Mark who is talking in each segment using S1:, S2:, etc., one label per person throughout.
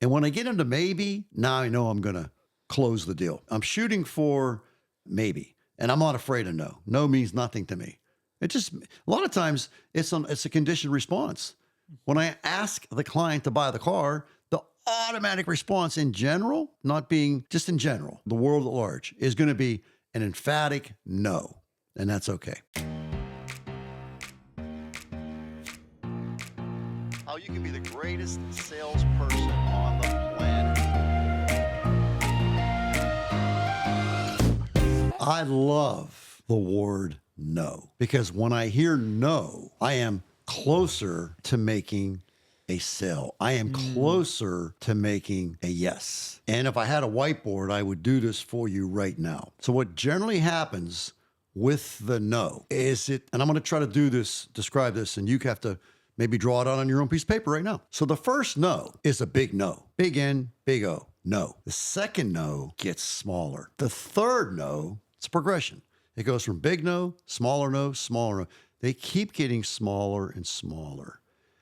S1: And when I get into maybe, now I know I'm going to close the deal. I'm shooting for maybe, and I'm not afraid of no. No means nothing to me. It just, a lot of times it's a conditioned response. When I ask the client to buy the car, the automatic response in general, not being just in general, the world at large, is going to be an emphatic no. And that's okay. How you can be the greatest salesperson on the planet. I love the word no, because when I hear no, I am closer to making a sale. I am closer to making a yes. And if I had a whiteboard, I would do this for you right now. So what generally happens with the no is and I'm going to try to describe this, and you have to maybe draw it out on your own piece of paper right now. So the first no is a big no. Big N, big O, no. The second no gets smaller. The third no, it's a progression. It goes from big no, smaller no, smaller no. They keep getting smaller and smaller,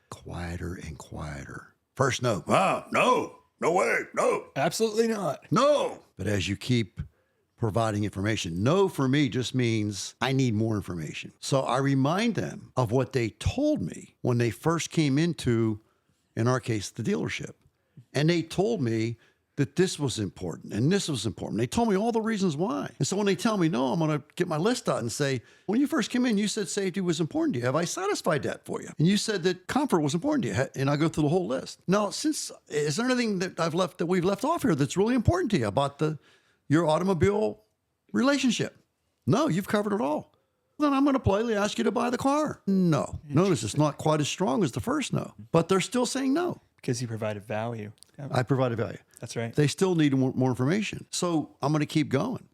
S1: quieter and quieter. First no, no way, no.
S2: Absolutely not.
S1: No. But as you keep providing information, no for me just means I need more information. So I remind them of what they told me when they first came into, in our case, the dealership. And they told me that this was important and this was important. They told me all the reasons why. And so when they tell me no, I'm going to get my list out and say, when you first came in, you said safety was important to you. Have I satisfied that for you? And you said that comfort was important to you. And I go through the whole list. Now, is there anything that we've left off here that's really important to you about your automobile relationship? No, you've covered it all. Then I'm going to politely ask you to buy the car. No. Notice it's not quite as strong as the first no, but they're still saying no.
S2: Because you provided value. Yeah.
S1: I provided value.
S2: That's right.
S1: They still need more information. So I'm going to keep going.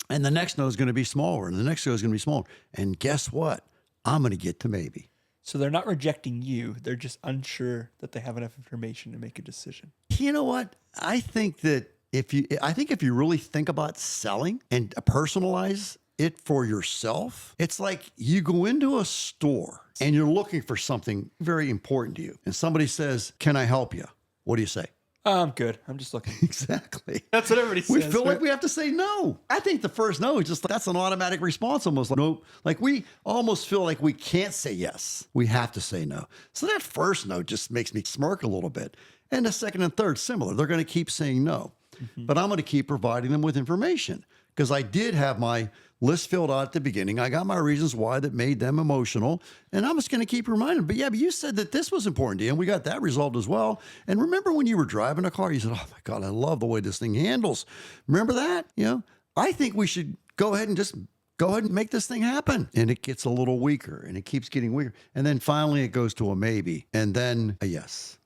S1: And the next no is going to be smaller, and the next no is going to be smaller. And guess what? I'm going to get to maybe.
S2: So they're not rejecting you. They're just unsure that they have enough information to make a decision.
S1: You know what? I think that if you really think about selling and personalize it for yourself, it's like you go into a store and you're looking for something very important to you. And somebody says, "Can I help you?" What do you say?
S2: I'm good. I'm just looking.
S1: Exactly.
S2: That's what everybody says.
S1: We feel like we have to say no. I think the first no is just that's an automatic response almost. Like, no, like we almost feel like we can't say yes. We have to say no. So that first no just makes me smirk a little bit. And the second and third, similar. They're going to keep saying no. But I'm going to keep providing them with information because I did have my list filled out at the beginning. I got my reasons why that made them emotional. And I'm just going to keep reminding them. But you said that this was important to you, and we got that resolved as well. And remember when you were driving a car, you said, "Oh my God, I love the way this thing handles." Remember that? I think we should go ahead and make this thing happen. And it gets a little weaker and it keeps getting weaker. And then finally it goes to a maybe and then a yes.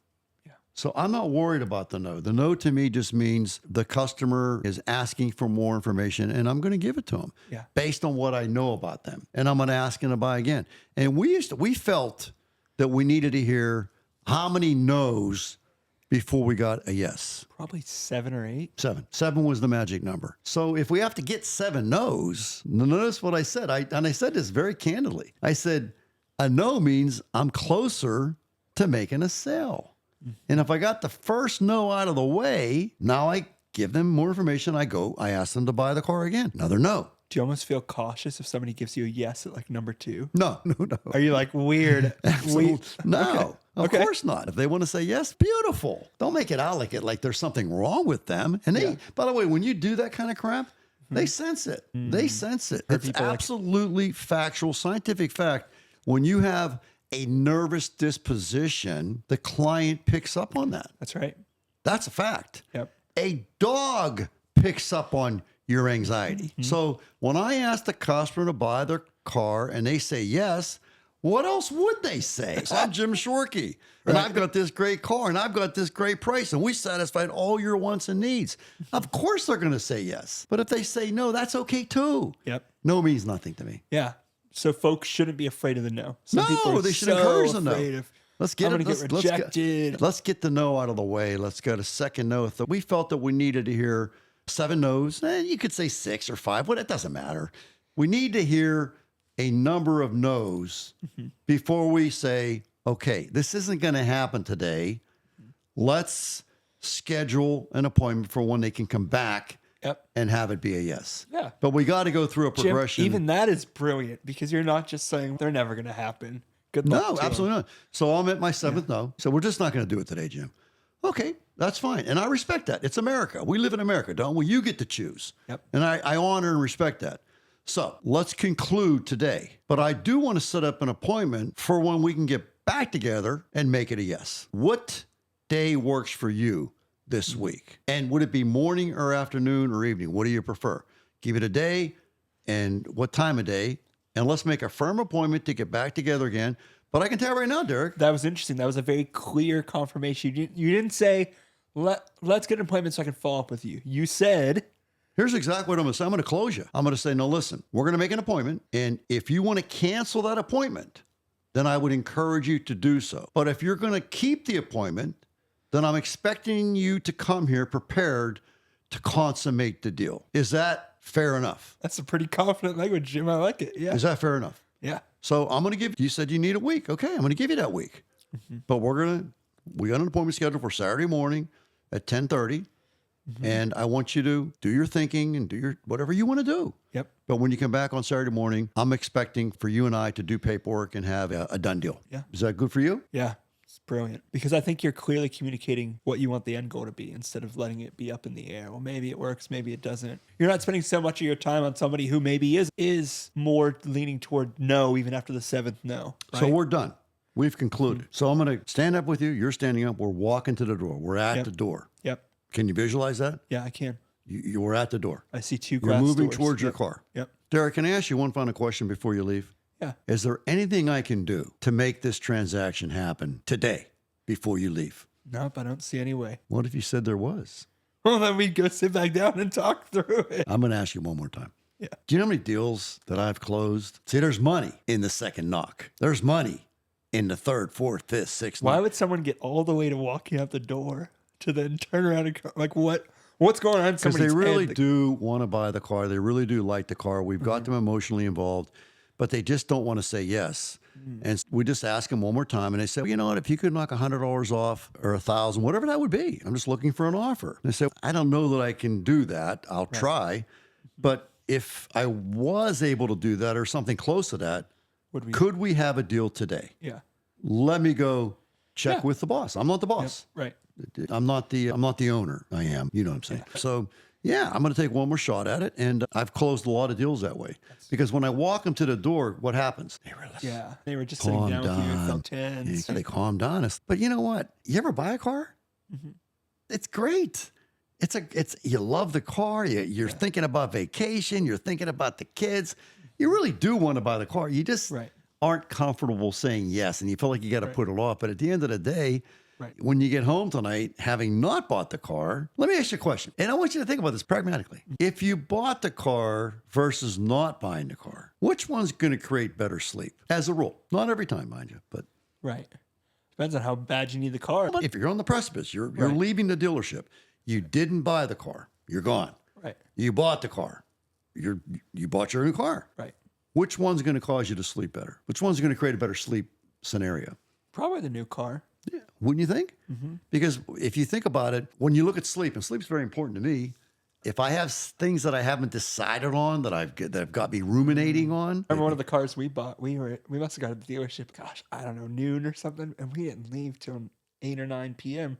S1: So I'm not worried about the no. The no to me just means the customer is asking for more information and I'm going to give it to them based on what I know about them. And I'm going to ask them to buy again. And we felt that we needed to hear how many no's before we got a yes.
S2: Probably 7 or 8.
S1: 7. 7 was the magic number. So if we have to get 7 no's, notice what I said. I said this very candidly. I said, a no means I'm closer to making a sale. And if I got the first no out of the way, now I give them more information. I ask them to buy the car again. Another no.
S2: Do you almost feel cautious if somebody gives you a yes at like number 2?
S1: No.
S2: Are you like weird?
S1: No,
S2: Okay.
S1: Of course not. If they want to say yes, beautiful. Don't make it out like there's something wrong with them. And by the way, when you do that kind of crap, they sense it. They sense it. It's absolutely factual, scientific fact. When you have a nervous disposition, the client picks up on that.
S2: That's right.
S1: That's a fact.
S2: Yep.
S1: A dog picks up on your anxiety. So when I ask the customer to buy their car and they say yes, what else would they say? So I'm Jim Shorkey, and I've got this great car, and I've got this great price, and we satisfied all your wants and needs. Of course they're going to say yes. But if they say no, that's okay too.
S2: Yep.
S1: No means nothing to me.
S2: Yeah. So folks shouldn't be afraid of the no. Some people are
S1: they should encourage the no.
S2: Of,
S1: let's get
S2: I'm going to get rejected.
S1: Let's get the no out of the way. Let's go to second no. We felt that we needed to hear 7 no's. You could say 6 or 5, but it doesn't matter. We need to hear a number of no's before we say, okay, this isn't going to happen today. Let's schedule an appointment for when they can come back
S2: Yep.
S1: and have it be a yes.
S2: Yeah.
S1: But we got to go through a
S2: Jim,
S1: progression.
S2: even that is brilliant because you're not just saying they're never going to happen. Good luck.
S1: No,
S2: to 'em.
S1: absolutely not. So I'm at my seventh no. So we're just not going to do it today, Jim. Okay, that's fine. And I respect that. It's America. We live in America, don't we? You get to choose.
S2: Yep.
S1: And I honor and respect that. So let's conclude today. But I do want to set up an appointment for when we can get back together and make it a yes. What day works for you this week? And would it be morning or afternoon or evening? What do you prefer? Give it a day and what time of day? And let's make a firm appointment to get back together again. But I can tell you right now, Derek.
S2: That was interesting. That was a very clear confirmation. You didn't say, let's get an appointment so I can follow up with you. You said,
S1: Here's exactly what I'm going to say. I'm going to close you. I'm going to say, no, listen, we're going to make an appointment. And if you want to cancel that appointment, then I would encourage you to do so. But if you're going to keep the appointment, then I'm expecting you to come here prepared to consummate the deal. Is that fair enough?
S2: that's a pretty confident language, Jim. I like it. Yeah.
S1: Is that fair enough?
S2: Yeah.
S1: So I'm going to give, you said you need a week. Okay, I'm going to give you that week. But we got an appointment scheduled for Saturday morning at 10:30. And I want you to do your thinking and do your whatever you want to do.
S2: Yep.
S1: But when you come back on Saturday morning, I'm expecting for you and I to do paperwork and have a done deal.
S2: Yeah.
S1: Is that good for you?
S2: Yeah. It's brilliant because I think you're clearly communicating what you want the end goal to be instead of letting it be up in the air. Well, maybe it works, maybe it doesn't. You're not spending so much of your time on somebody who maybe is more leaning toward no even after the seventh no. Right?
S1: So we're done. We've concluded. So I'm going to stand up with you. You're standing up. We're walking to the door. We're at the door.
S2: Yep.
S1: Can you visualize that?
S2: Yeah, I can.
S1: You were at the door.
S2: I see two
S1: You're
S2: glass
S1: moving
S2: doors.
S1: towards your
S2: Yep.
S1: car.
S2: Yep.
S1: Derek, can I ask you one final question before you leave?
S2: Yeah.
S1: Is there anything I can do to make this transaction happen today before you leave?
S2: Nope, I don't see any way.
S1: What if you said there was?
S2: Well, then we'd go sit back down and talk through it.
S1: I'm going to ask you one more time.
S2: Yeah.
S1: Do you know how many deals that I've closed? See, there's money in the second knock. There's money in the third, fourth, fifth, sixth.
S2: Why
S1: knock.
S2: would someone get all the way to walking out the door to then turn around and go, like what's going on? in
S1: Because they
S2: somebody's
S1: really
S2: head?
S1: do want to buy the car. They really do like the car. We've got them emotionally involved, but they just don't want to say yes. And we just ask them one more time, and they say, well, you know what? If you could knock $100 off or $1,000, whatever that would be, I'm just looking for an offer. And they say, I don't know that I can do that. I'll try, but if I was able to do that or something close to that, could we have a deal today?
S2: Yeah.
S1: Let me go check
S2: Yeah.
S1: with the boss. I'm not the boss.
S2: Right.
S1: I'm not the owner. I am. You know what I'm saying? So yeah, I'm going to take one more shot at it. And I've closed a lot of deals that way because when I walk them to the door, what happens? They relax.
S2: Yeah. They were just sitting down with you and felt tense.
S1: They calm down. But you know what? You ever buy a car? It's great. You love the car. You're thinking about vacation. You're thinking about the kids. You really do want to buy the car. You just aren't comfortable saying yes. And you feel like you got to put it off. But at the end of the day, when you get home tonight, having not bought the car, let me ask you a question. And I want you to think about this pragmatically. If you bought the car versus not buying the car, which one's going to create better sleep? As a rule. Not every time, mind you, but
S2: Right. Depends on how bad you need the car.
S1: if you're on the precipice, you're leaving the dealership. You didn't buy the car. You're gone.
S2: Right.
S1: You bought the car. You bought your new car.
S2: Right.
S1: Which one's going to cause you to sleep better? Which one's going to create a better sleep scenario?
S2: Probably the new car.
S1: Yeah, wouldn't you think? Because if you think about it, when you look at sleep, and sleep's very important to me, if I have things that I haven't decided on that have got me ruminating on,
S2: Remember one of the cars we bought? We must have got at the dealership. Gosh, I don't know, noon or something, and we didn't leave till 8 or 9 p.m.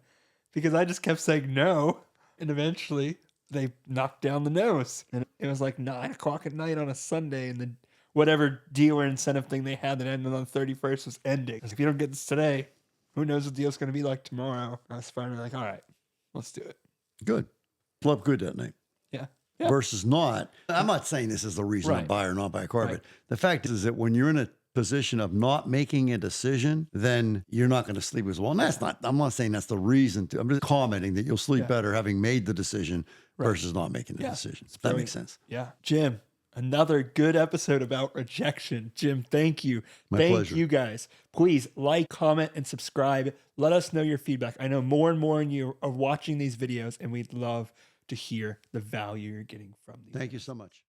S2: because I just kept saying no, and eventually they knocked down the nose, and it was like 9 o'clock at night on a Sunday, and then whatever dealer incentive thing they had that ended on the 31st was ending. If you don't get this today, who knows what the deal's going to be like tomorrow? I was finally like, all right, let's do it.
S1: good. Slept good that night.
S2: Yeah.
S1: Versus not. I'm not saying this is the reason to
S2: Right.
S1: buy or not buy a car, but the fact is that when you're in a position of not making a decision, then you're not going to sleep as well. And that's not, I'm not saying that's the reason I'm just commenting that you'll sleep better having made the decision versus not making the decision. If that makes sense.
S2: Yeah. Jim, another good episode about rejection. Jim, thank you.
S1: My
S2: Thank
S1: pleasure.
S2: you guys. Please like, comment, and subscribe. Let us know your feedback. I know more and more of you are watching these videos, and we'd love to hear the value you're getting from these.
S1: Thank you so much.